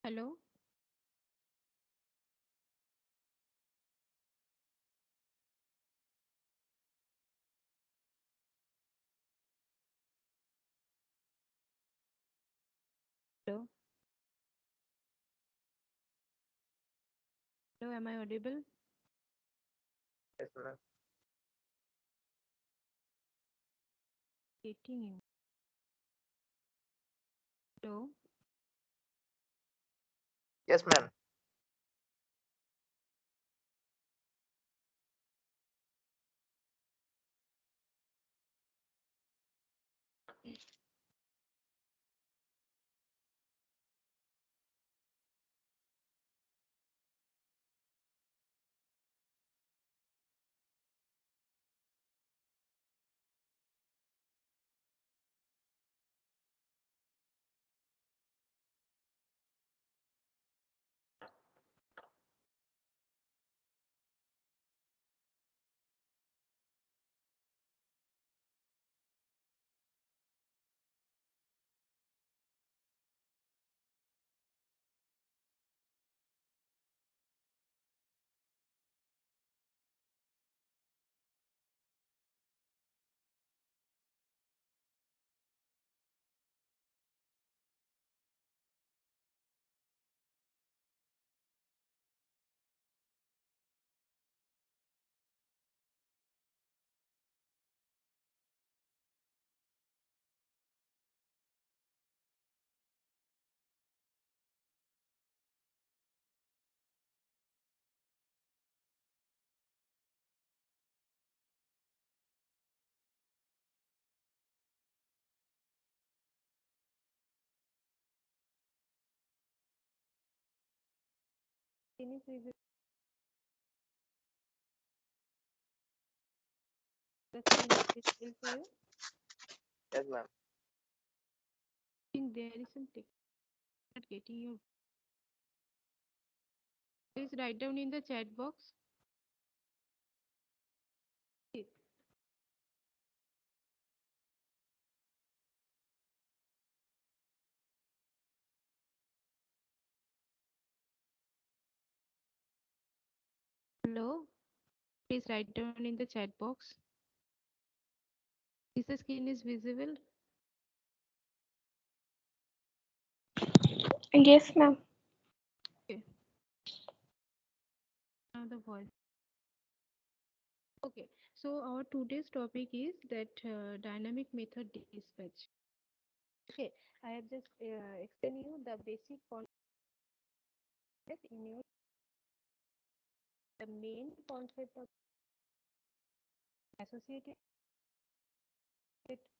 Hello. Hello. Hello. Am I audible? Yes, ma'am. Getting you. Hello. Yes, ma'am. Can you please the screen is visible for you? Yes, ma'am. I think there is some tech not getting you. Please write down in the chat box. Okay. Hello. Please write down in the chat box. Is the screen is visible? Yes, ma'am. Okay. Now the voice. Okay. So our today's topic is that dynamic method dispatch. Okay. I have just explained you the basic concept in your the main concept of associated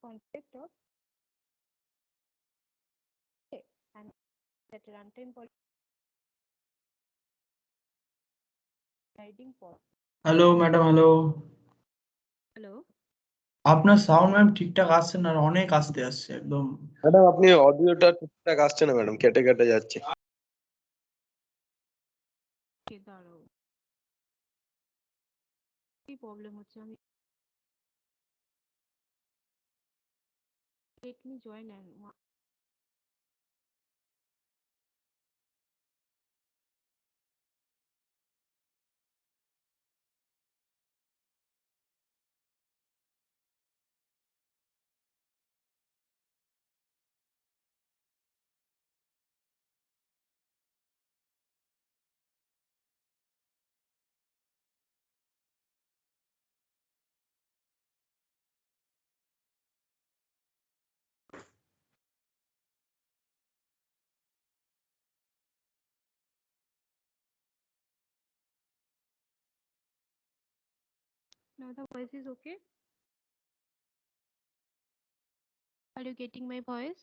concept of okay, and that runtime guiding point. Hello madam, hello. Hello. আপনার sound ma'am ঠিকঠাক আসছে না, অনেক আস্তে আসছে একদম। Madam আপনি অডিওটা ঠিকঠাক আসছে না ম্যাডাম, কেটে কেটে যাচ্ছে। Okay, দাঁড়াও কি প্রবলেম হচ্ছে আমি let me join and now the voice is okay. Are you getting my voice?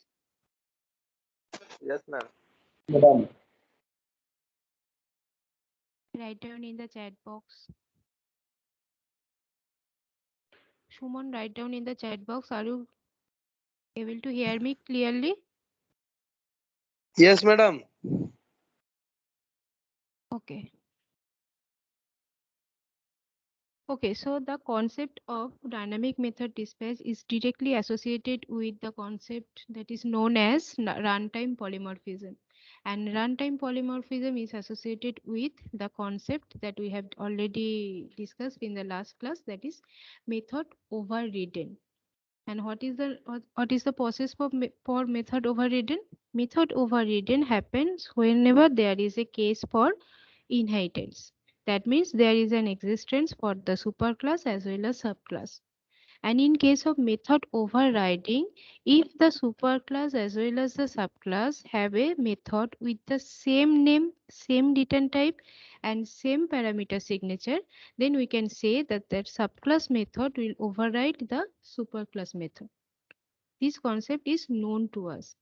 Yes, ma'am. Madam Write down in the chat box. Shumon, write down in the chat box. Are you able to hear me clearly? Yes madam. Okay. Okay, so the concept of dynamic method dispatch is directly associated with the concept that is known as runtime polymorphism. And runtime polymorphism is associated with the concept that we have already discussed in the last class, that is method overridden. And what is the process for method overridden? Method overridden happens whenever there is a case for inheritance. That means there is an existence for the superclass as well as subclass. And in case of method overriding, if the superclass as well as the subclass have a method with the same name, same return type, and same parameter signature, then we can say that that subclass method will override the superclass method. This concept is known to us.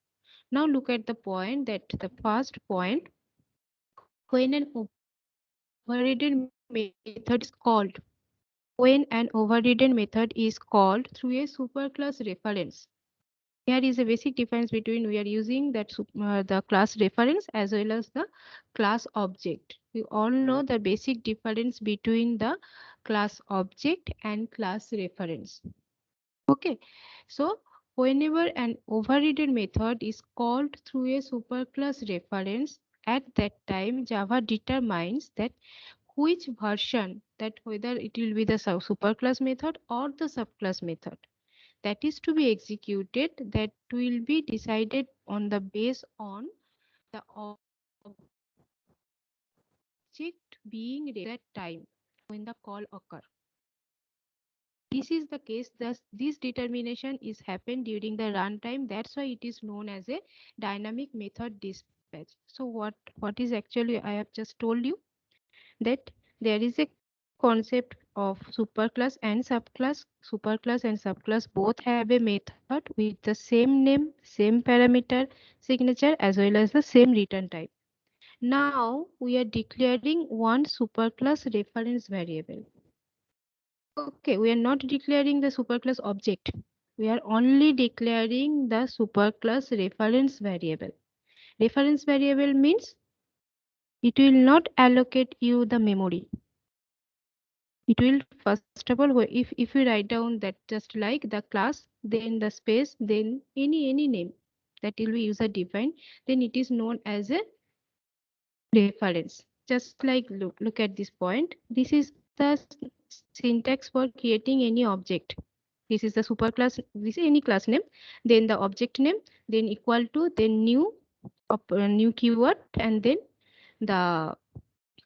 Now look at the point, that the first point, when an overridden method is called, when an overridden method is called through a superclass reference. Here is a basic difference between we are using that the class reference as well as the class object. We all know the basic difference between the class object and class reference. Okay, so whenever an overridden method is called through a superclass reference, at that time Java determines that which version, that whether it will be the superclass method or the subclass method that is to be executed, that will be decided on the base on the object being read at time when the call occur. This is the case, thus this determination is happened during the runtime. That's why it is known as a dynamic method dispatch. So what is actually I have just told you, that there is a concept of superclass and subclass. Superclass and subclass both have a method with the same name, same parameter signature, as well as the same return type. Now we are declaring one superclass reference variable. Okay, we are not declaring the superclass object. We are only declaring the superclass reference variable. Reference variable means it will not allocate you the memory. It will first of all, if you write down that just like the class, then the space, then any name that will be user defined, then it is known as a reference. Just like look at this point. This is the syntax for creating any object. This is the superclass. This is any class name, then the object name, then equal to, then new keyword, and then the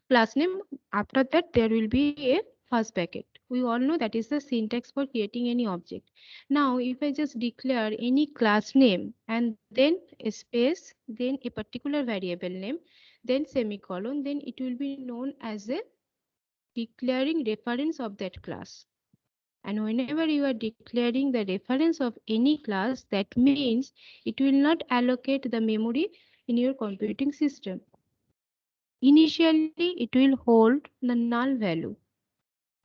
class name. After that there will be a first bracket. We all know that is the syntax for creating any object. Now if I just declare any class name and then a space, then a particular variable name, then semicolon, then it will be known as a declaring reference of that class. And whenever you are declaring the reference of any class, that means it will not allocate the memory in your computing system. Initially, it will hold the null value.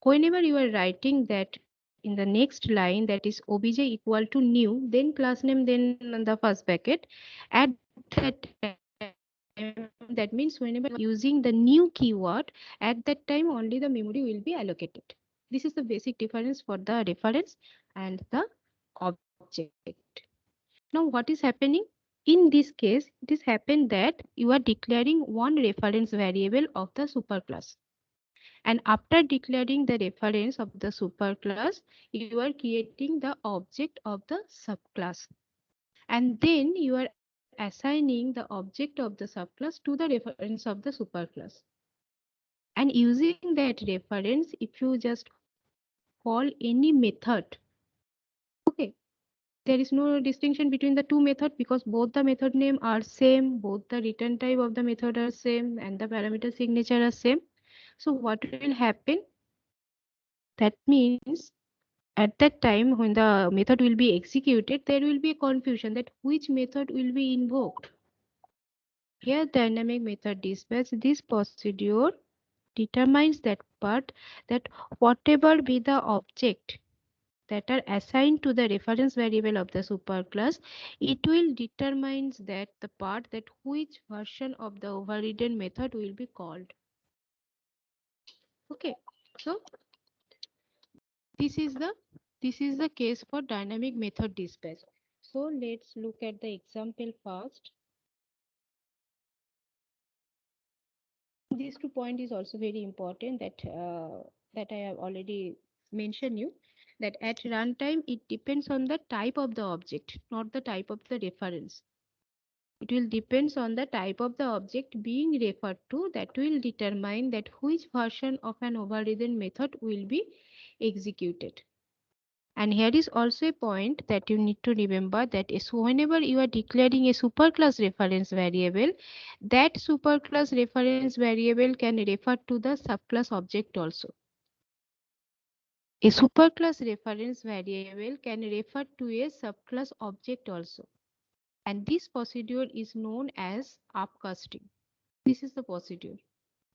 Whenever you are writing that in the next line, that is obj equal to new, then class name, then the first bracket, at that time, that means whenever you are using the new keyword, at that time only the memory will be allocated. This is the basic difference for the reference and the object. Now what is happening? In this case, it is happened that you are declaring one reference variable of the superclass. And after declaring the reference of the superclass, you are creating the object of the subclass. And then you are assigning the object of the subclass to the reference of the superclass. And using that reference, if you just call any method, okay, there is no distinction between the two methods because both the method name are same, both the return type of the method are same, and the parameter signature are same. So what will happen? That means at that time when the method will be executed, there will be a confusion that which method will be invoked. Here dynamic method dispatch, this procedure determines that part, that whatever be the object that are assigned to the reference variable of the superclass, it will determines that the part that which version of the overridden method will be called. Okay, so this is the case for dynamic method dispatch. So let's look at the example first. These 2 points is also very important that I have already mentioned you, that at runtime it depends on the type of the object, not the type of the reference. It will depends on the type of the object being referred to, that will determine that which version of an overridden method will be executed. And here is also a point that you need to remember, that is whenever you are declaring a superclass reference variable, that superclass reference variable can refer to the subclass object also. A superclass reference variable can refer to a subclass object also. And this procedure is known as upcasting. This is the procedure.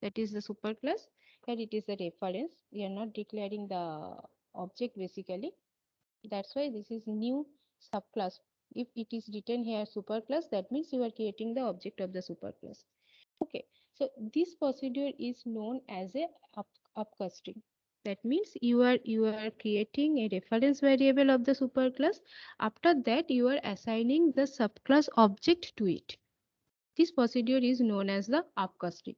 That is the superclass. Here it is the reference. We are not declaring the object basically. That's why this is new subclass. If it is written here superclass, that means you are creating the object of the superclass. Okay, so this procedure is known as a upcasting. That means you are creating a reference variable of the superclass. After that, you are assigning the subclass object to it. This procedure is known as the upcasting.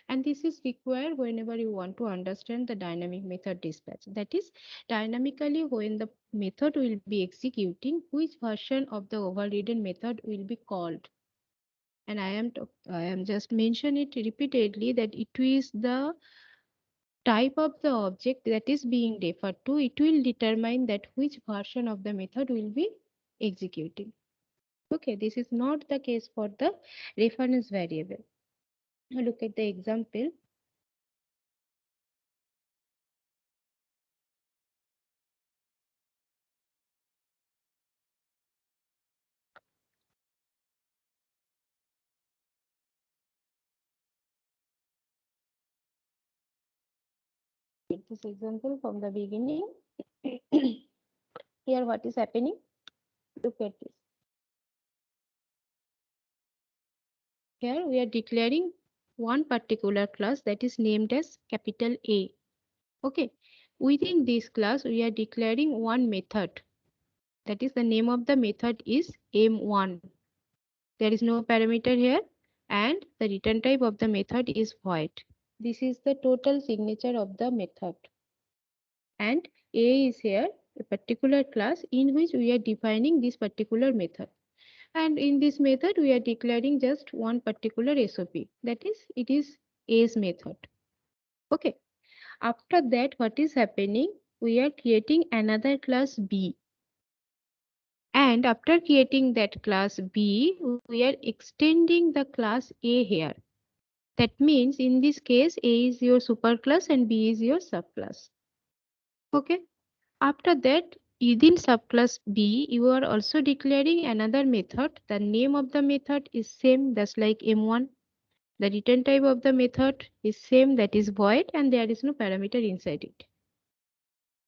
And this is required whenever you want to understand the dynamic method dispatch. That is, dynamically when the method will be executing, which version of the overridden method will be called. And I am just mention it repeatedly, that it is the type of the object that is being referred to. It will determine that which version of the method will be executing. Okay, this is not the case for the reference variable. Now look at the example. Take this example from the beginning. Here what is happening? Look at this. Here we are declaring one particular class that is named as capital A. Okay. Within this class, we are declaring one method. That is, the name of the method is M1. There is no parameter here, and the return type of the method is void. This is the total signature of the method. And A is here, a particular class in which we are defining this particular method. And in this method, we are declaring just one particular SOP. That is, it is A's method. Okay. After that, what is happening? We are creating another class B. And after creating that class B, we are extending the class A here. That means in this case, A is your superclass and B is your subclass. Okay. After that, within subclass B, you are also declaring another method. The name of the method is same, that's like M1. The return type of the method is same, that is void, and there is no parameter inside it.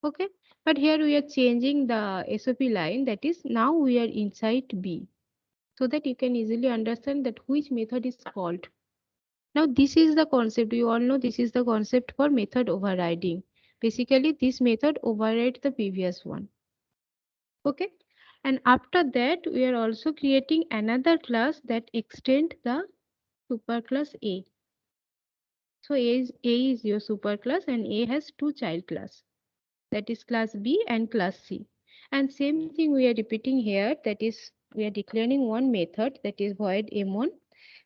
Okay, but here we are changing the SOP line, that is now we are inside B, so that you can easily understand that which method is called. Now this is the concept, you all know this is the concept for method overriding. Basically this method overrides the previous one. Okay, and after that we are also creating another class that extend the superclass A. So A is your superclass and A has two child class, that is class B and class C. And same thing we are repeating here, that is we are declaring one method that is void M1,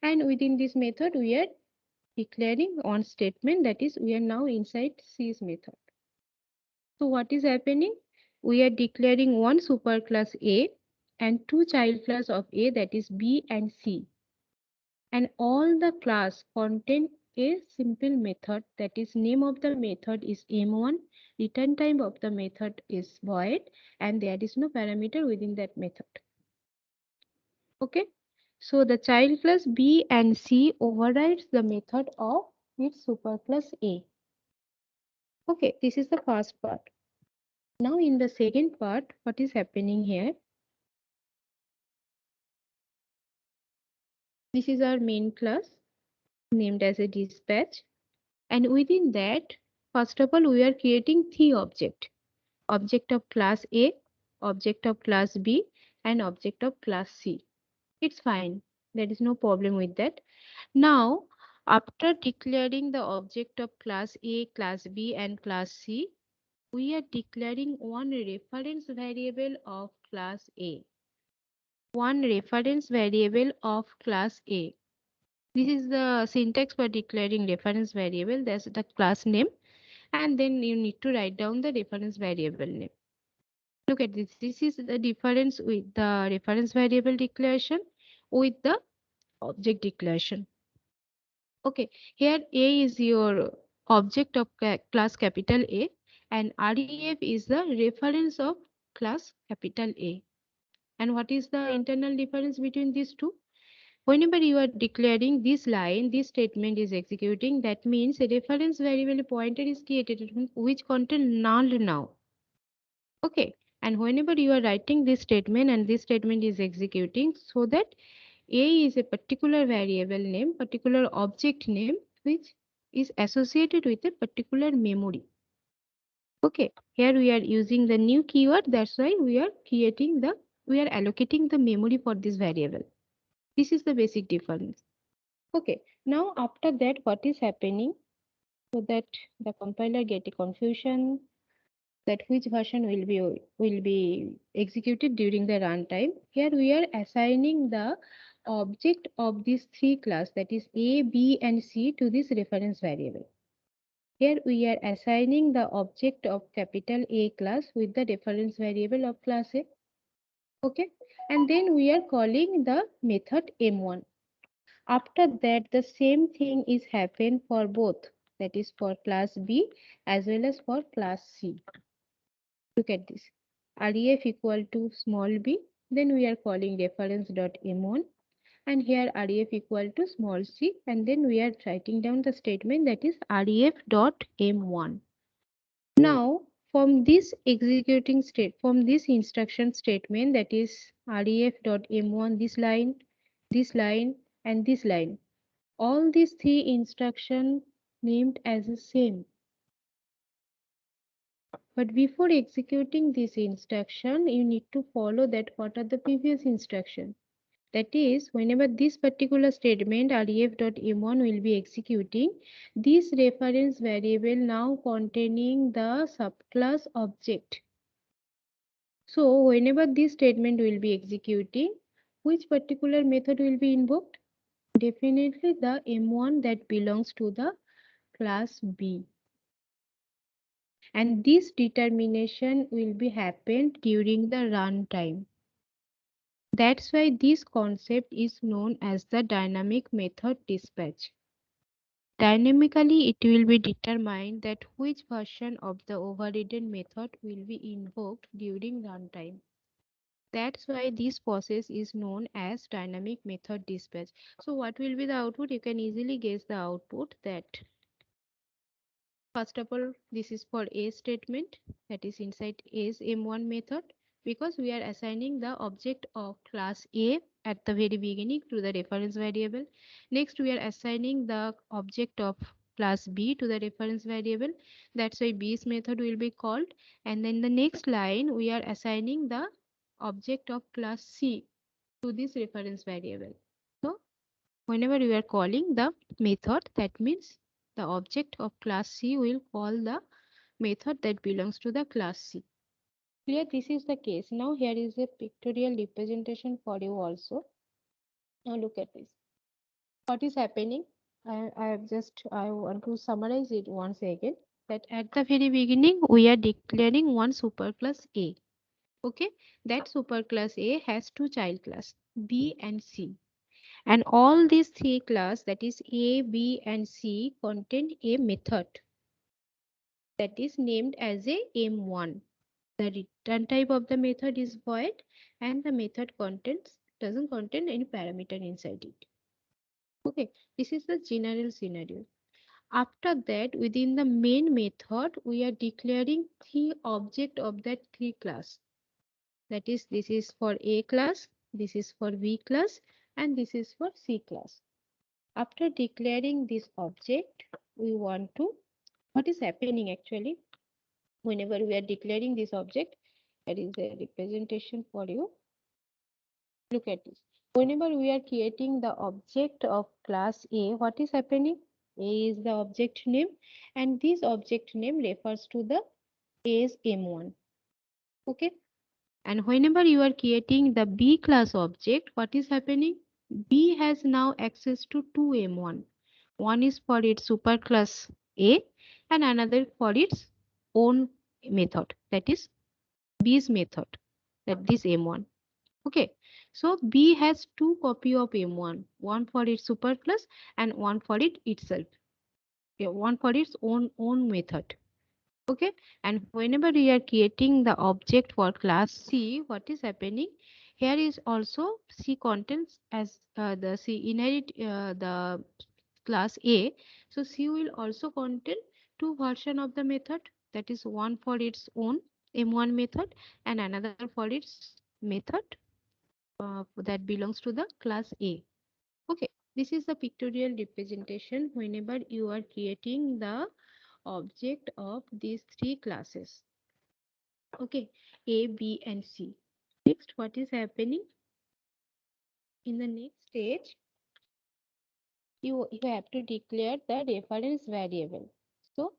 and within this method we are declaring one statement, that is we are now inside C's method. So what is happening? We are declaring one superclass A and two child class of A, that is B and C. And all the class contain a simple method, that is name of the method is M1, return type of the method is void, and there is no parameter within that method. Okay, so the child class B and C overrides the method of its superclass A. Okay, this is the first part. Now in the second part, what is happening here? This is our main class named as a dispatch, and within that, first of all, we are creating three objects: object of class A, object of class B, and object of class C. It's fine. There is no problem with that. Now, After declaring the object of class A, class B, and class C, we are declaring one reference variable of class A. One reference variable of class A. This is the syntax for declaring reference variable. That's the class name. And then you need to write down the reference variable name. Look at this. This is the difference with the reference variable declaration with the object declaration. Okay, here A is your object of class capital A and REF is the reference of class capital A. And what is the internal difference between these two? Whenever you are declaring this line, this statement is executing, that means a reference variable pointer is created which contain null now. Okay, and whenever you are writing this statement and this statement is executing, so that A is a particular variable name, particular object name, which is associated with a particular memory. Okay, here we are using the new keyword. That's why we are allocating the memory for this variable. This is the basic difference. Okay, now after that, what is happening so that the compiler get a confusion that which version will be executed during the runtime. Here we are assigning the object of these three class, that is A, B, and C, to this reference variable. Here we are assigning the object of capital A class with the reference variable of class A. Okay, and then we are calling the method M1. After that, the same thing is happen for both, that is for class B as well as for class C. Look at this. REF equal to small b, then we are calling reference.m1, and here REF equal to small c, and then we are writing down the statement that is ref.m1. Now, from this from this instruction statement, that is ref.m1, this line, and this line, all these three instructions named as the same. But before executing this instruction, you need to follow that what are the previous instruction. That is, whenever this particular statement ref.m1 will be executing, this reference variable now containing the subclass object. So whenever this statement will be executing, which particular method will be invoked? Definitely the M1 that belongs to the class B. And this determination will be happened during the runtime. That's why this concept is known as the dynamic method dispatch. Dynamically, it will be determined that which version of the overridden method will be invoked during runtime. That's why this process is known as dynamic method dispatch. So what will be the output? You can easily guess the output that first of all, this is for A statement, that is inside A's M1 method, because we are assigning the object of class A at the very beginning to the reference variable. Next, we are assigning the object of class B to the reference variable. That's why B's method will be called. And then the next line, we are assigning the object of class C to this reference variable. So whenever we are calling the method, that means the object of class C will call the method that belongs to the class C. Clear? This is the case. Now here is a pictorial representation for you also. Now look at this. What is happening? I want to summarize it once again. That at the very beginning we are declaring one superclass A. Okay, that superclass A has two child class B and C. And all these three class, that is A, B, and C, contain a method that is named as a M1. The return type of the method is void, and the method doesn't contain any parameter inside it. Okay, this is the general scenario. After that, within the main method, we are declaring three object of that three class. That is, this is for A class, this is for B class, and this is for C class. After declaring this object, we want to, what is happening actually, whenever we are declaring this object, there is a representation for you. Look at this. Whenever we are creating the object of class A, what is happening? A is the object name, and this object name refers to the A's M1. Okay. And whenever you are creating the B class object, what is happening? B has now access to two M1. One is for its superclass A and another for its own method, that is B's method, that this M1. Okay, so B has two copy of M1, one for its superclass and one for it itself. Yeah, one for its own method. Okay, and whenever we are creating the object for class C, what is happening? Here is also C contains as the C inherit the class A. So C will also contain two version of the method, that is one for its own M1 method and another for its method that belongs to the class A. Okay, this is the pictorial representation whenever you are creating the object of these three classes. Okay, A, B, and C. Next, what is happening? In the next stage, you have to declare the reference variable. So,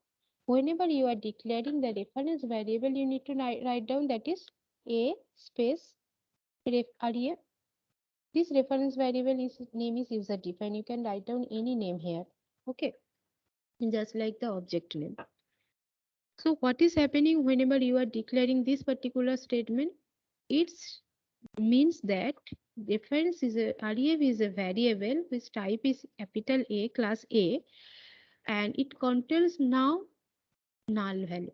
whenever you are declaring the reference variable, you need to write down that is A space ref. This reference variable is name is user defined. You can write down any name here. Okay, just like the object name. So what is happening whenever you are declaring this particular statement? It means that reference is a ref is a variable which type is capital A class A and it contains now null value.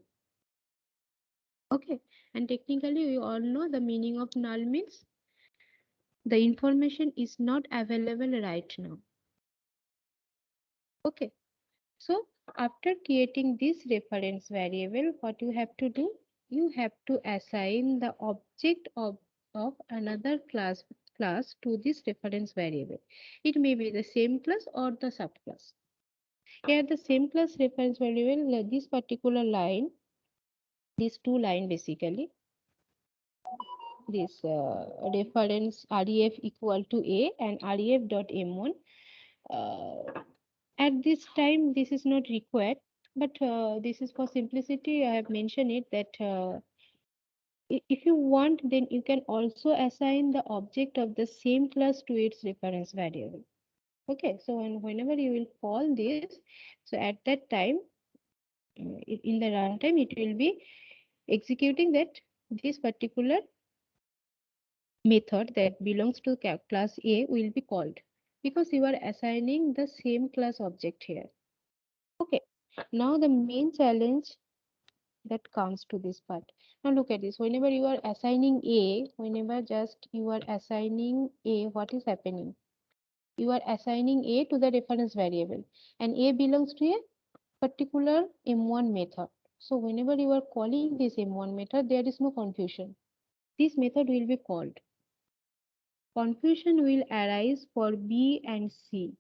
Okay, and technically we all know the meaning of null means the information is not available right now. Okay, so after creating this reference variable, what you have to do? You have to assign the object of another class to this reference variable. It may be the same class or the subclass. Here the same class reference variable, this particular line, these two line basically, this reference ref equal to A and ref dot m1. At this time, this is not required, but this is for simplicity. I have mentioned it that if you want, then you can also assign the object of the same class to its reference variable. Okay, so whenever you will call this, so at that time, in the runtime, it will be executing that this particular method that belongs to class A will be called because you are assigning the same class object here. Okay, now the main challenge that comes to this part. Now look at this. Whenever you are assigning A, whenever just you are assigning A, what is happening? You are assigning A to the reference variable and A belongs to a particular M1 method. So whenever you are calling this M1 method, there is no confusion. This method will be called. Confusion will arise for B and C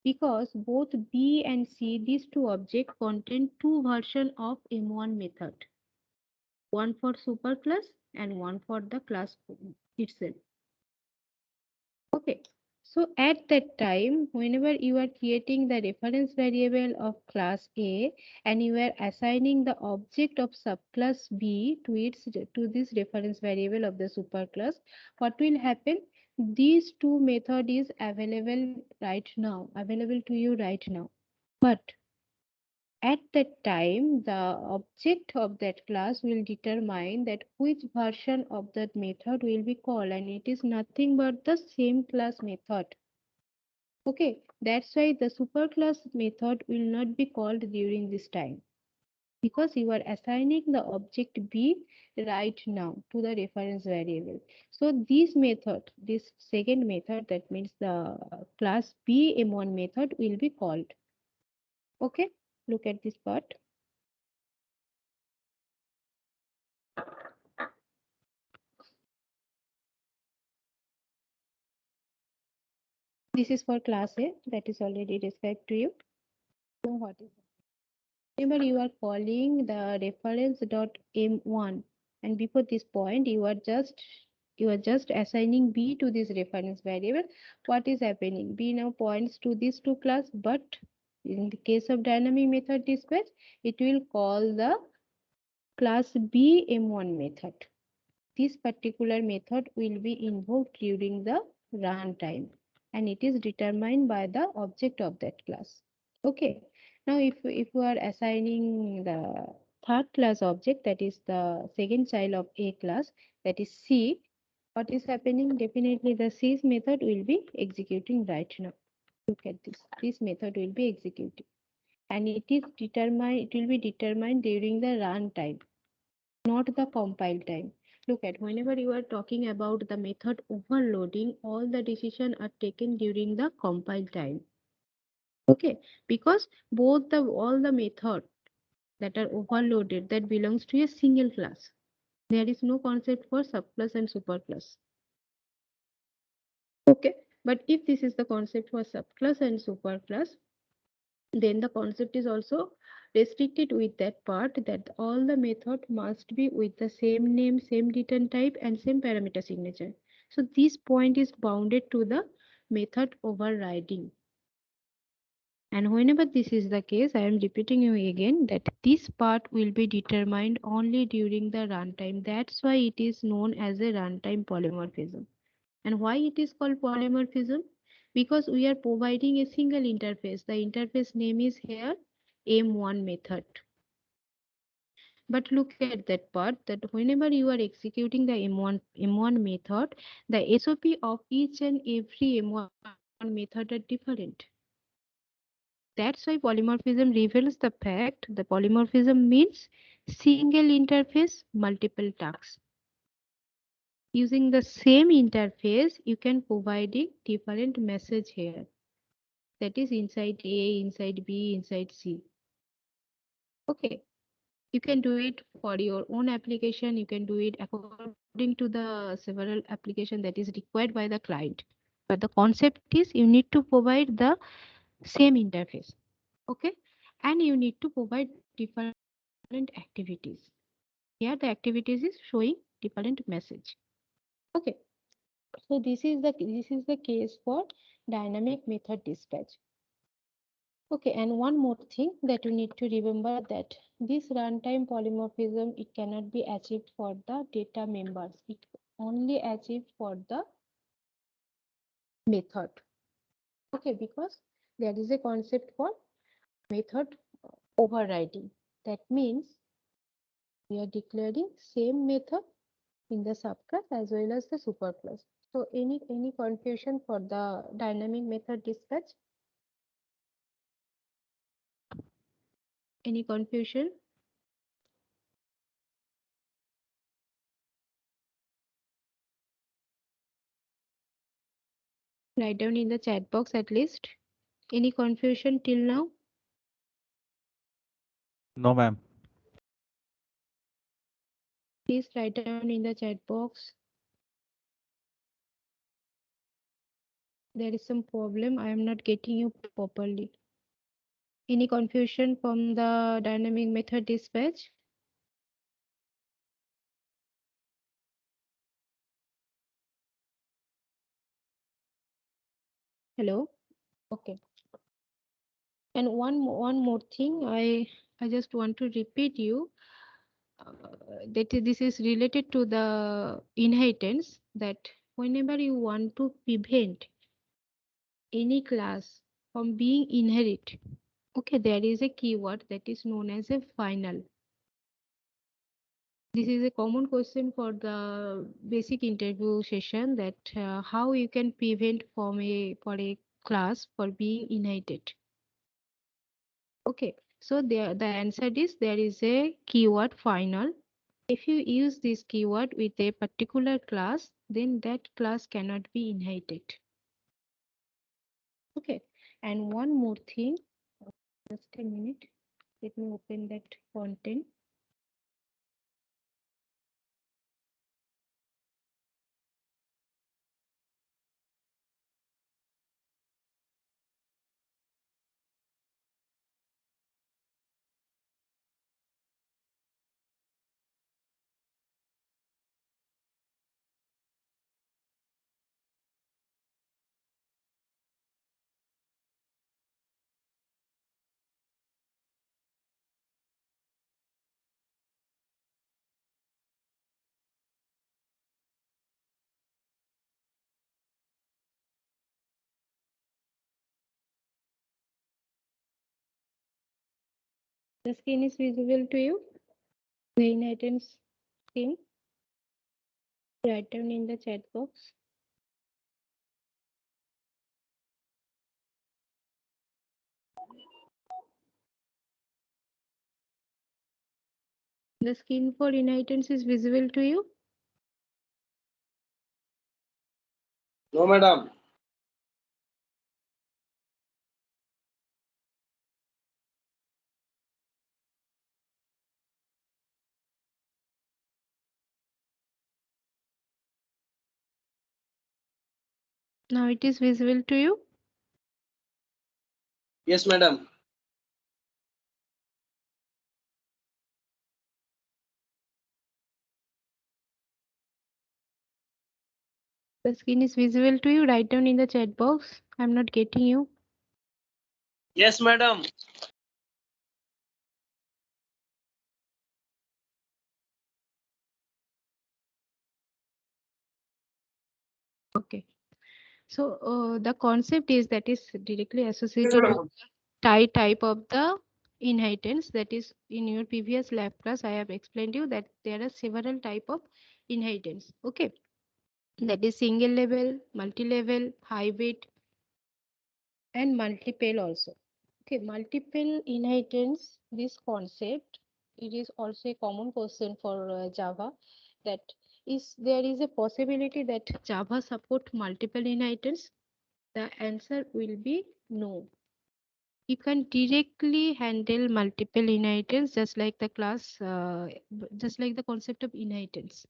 because both B and C, these two objects contain two versions of M1 method. One for superclass and one for the class itself. Okay, so at that time, whenever you are creating the reference variable of class A and you are assigning the object of subclass B to this reference variable of the superclass, what will happen? These two method is available right now, available to you right now. But at that time, the object of that class will determine that which version of that method will be called, and it is nothing but the same class method. Okay, that's why the superclass method will not be called during this time because you are assigning the object B right now to the reference variable. So this method, this second method, that means the class B M1 method will be called. Okay, look at this part. This is for class A that is already described to you. So what is it? Remember you are calling the reference dot m1 and before this point you are just You are just assigning B to this reference variable. What is happening? B now points to this two class, but in the case of dynamic method dispatch, it will call the class B M1 method. This particular method will be invoked during the runtime, and it is determined by the object of that class. Okay. Now, if we are assigning the third class object, that is the second child of A class, that is C, what is happening? Definitely the C's method will be executing right now. Look at this. This method will be executing, and it is determined. It will be determined during the runtime, not the compile time. Look at, whenever you are talking about the method overloading, all the decisions are taken during the compile time. Okay, because both the all the method that are overloaded, that belongs to a single class. There is no concept for subclass and superclass. Okay, but if this is the concept for subclass and superclass, then the concept is also restricted with that part, that all the method must be with the same name, same return type, and same parameter signature. So this point is bounded to the method overriding. And whenever this is the case, I am repeating you again that this part will be determined only during the runtime. That's why it is known as a runtime polymorphism. And why it is called polymorphism? Because we are providing a single interface. The interface name is here M1 method. But look at that part, that whenever you are executing the M1 method, the SOP of each and every M1 method are different. That's why polymorphism reveals the fact the polymorphism means single interface, multiple tasks. Using the same interface, you can provide a different message here. That is inside A, inside B, inside C. Okay. You can do it for your own application. You can do it according to the several application that is required by the client. But the concept is you need to provide the same interface. Okay. And you need to provide different activities. Here the activities is showing different message. Okay. So this is the case for dynamic method dispatch. Okay, and one more thing that you need to remember, that this runtime polymorphism, it cannot be achieved for the data members. It only achieved for the method. Okay, because there is a concept for method overriding. That means we are declaring same method in the subclass as well as the superclass. So any confusion for the dynamic method dispatch? Any confusion? Write down in the chat box at least. Any confusion till now? No, ma'am. Please write down in the chat box. There is some problem. I am not getting you properly. Any confusion from the dynamic method dispatch? Hello? Okay. And one more thing, I just want to repeat you that this is related to the inheritance, that whenever you want to prevent any class from being inherit, okay, there is a keyword that is known as a final. This is a common question for the basic interview session, that how you can prevent for a class for being inherited. Okay, so the answer is there is a keyword final. If you use this keyword with a particular class, then that class cannot be inherited. Okay, and one more thing, just a minute, let me open that content. The screen is visible to you? The inheritance screen? Write down in the chat box. The screen for inheritance is visible to you? No, madam. Now it is visible to you? Yes, madam. The screen is visible to you? Write down in the chat box. I'm not getting you. Yes, madam. Okay. So the concept is that is directly associated with type of the inheritance. That is, in your previous lab class, I have explained you that there are several type of inheritance. Okay. That is single level, multi-level, hybrid, and multiple also. Okay, multiple inheritance, this concept, it is also a common question for Java, that is there is a possibility that Java support multiple inheritance? The answer will be no. You can directly handle multiple inheritance just like the class, just like the concept of inheritance.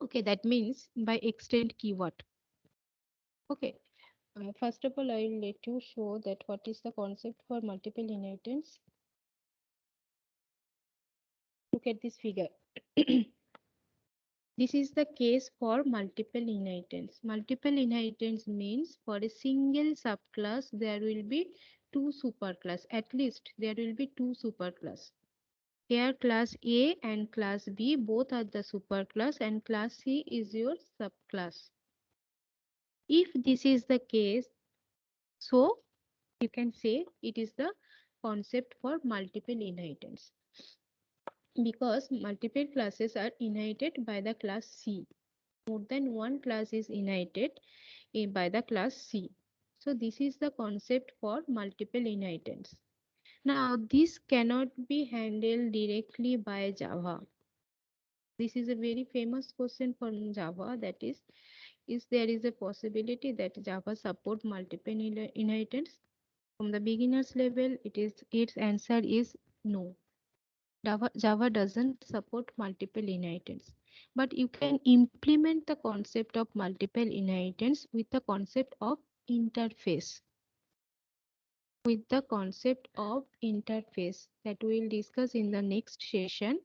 Okay, that means by extend keyword. Okay, first of all, I will let you show that what is the concept for multiple inheritance. Look at this figure. This is the case for multiple inheritance. Multiple inheritance means for a single subclass, there will be two superclass. At least there will be two superclass. Here class A and class B both are the superclass and class C is your subclass. If this is the case, so you can say it is the concept for multiple inheritance. Because multiple classes are inherited by the class C. More than one class is inherited by the class C. So this is the concept for multiple inheritance. Now this cannot be handled directly by Java. This is a very famous question from Java, that is there is a possibility that Java support multiple inheritance? From the beginners level, its answer is no. Java doesn't support multiple inheritance, but you can implement the concept of multiple inheritance with the concept of interface. With the concept of interface that we will discuss in the next session,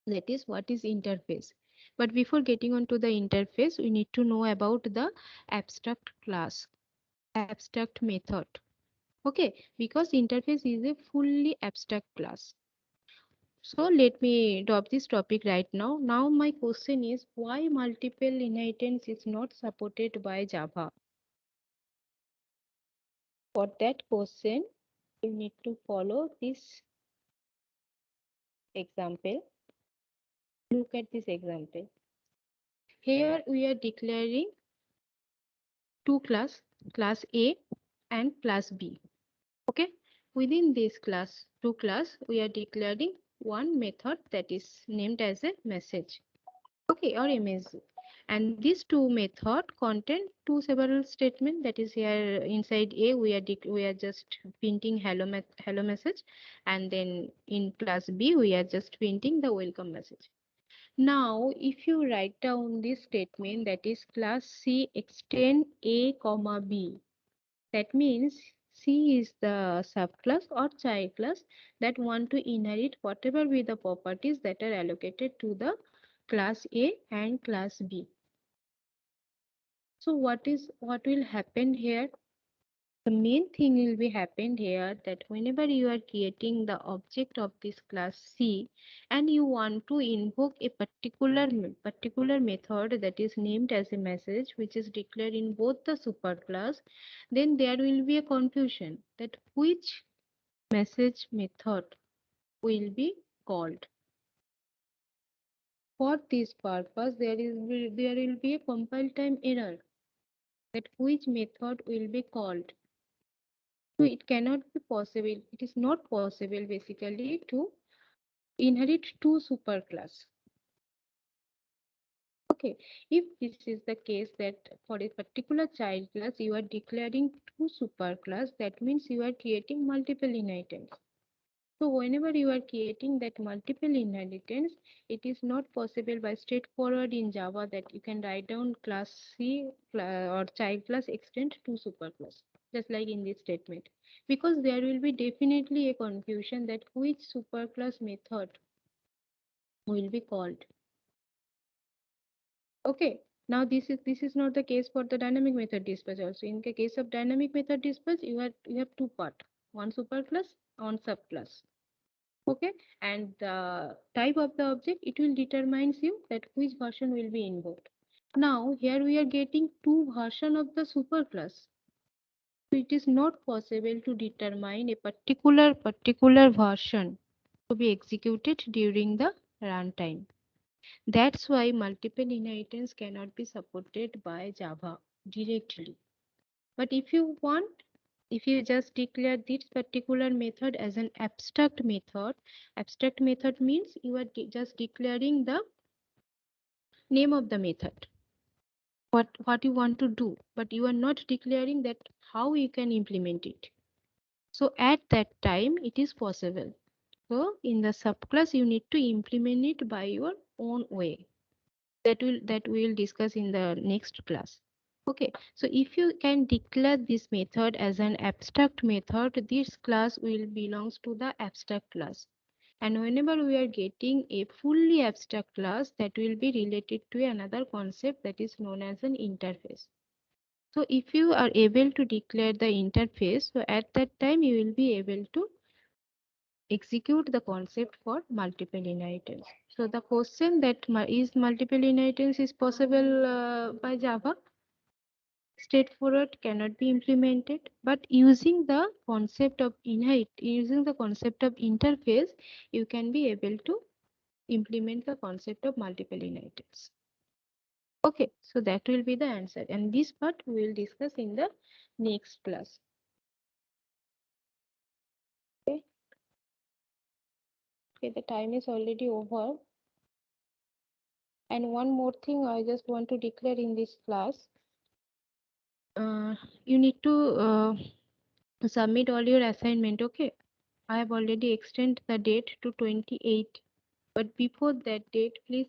that is what is interface. But before getting on to the interface, we need to know about the abstract class, abstract method. Okay, because interface is a fully abstract class. So let me drop this topic right now. Now my question is why multiple inheritance is not supported by Java? For that question, you need to follow this example. Look at this example. Here we are declaring two class A and class B. Okay. Within this two class, we are declaring one method that is named as a message. Okay, or image. And these two method contain two several statement, that is here inside A we are just printing hello message, and then in class B we are just printing the welcome message. Now if you write down this statement, that is class C extend A comma B, that means C is the subclass or child class that want to inherit whatever be the properties that are allocated to the class A and class B. So what will happen here? The main thing will be happened here that whenever you are creating the object of this class C and you want to invoke a particular method that is named as a message, which is declared in both the superclass, then there will be a confusion that which message method will be called. For this purpose, there will be a compile time error that which method will be called. So it cannot be possible. It is not possible basically to inherit two superclass. Okay, if this is the case that for a particular child class you are declaring two superclass, that means you are creating multiple inheritance. So whenever you are creating that multiple inheritance, it is not possible by straightforward in Java that you can write down class C or child class extend to superclass, just like in this statement, because there will be definitely a confusion that which superclass method will be called. Okay, now this is not the case for the dynamic method dispatch also. In the case of dynamic method dispatch, you have two part, one superclass, one subclass. Okay, and the type of the object, it will determines you that which version will be invoked. Now here we are getting two version of the superclass. So it is not possible to determine a particular version to be executed during the runtime. That's why multiple inheritance cannot be supported by Java directly. But if you want, if you just declare this particular method as an abstract method means you are just declaring the name of the method, what you want to do, but you are not declaring that how you can implement it. So at that time, it is possible. So in the subclass, you need to implement it by your own way. That we will discuss in the next class. Okay, so if you can declare this method as an abstract method, this class will belongs to the abstract class. And whenever we are getting a fully abstract class, that will be related to another concept that is known as an interface. So if you are able to declare the interface, so at that time you will be able to execute the concept for multiple inheritance. So the question that is multiple inheritance is possible by Java, straightforward, cannot be implemented, but using the concept of interface, you can be able to implement the concept of multiple inheritance. Okay, so that will be the answer, and this part we will discuss in the next class. Okay, the time is already over. And one more thing I just want to declare in this class, you need to submit all your assignment. Okay, I have already extended the date to 28, but before that date, please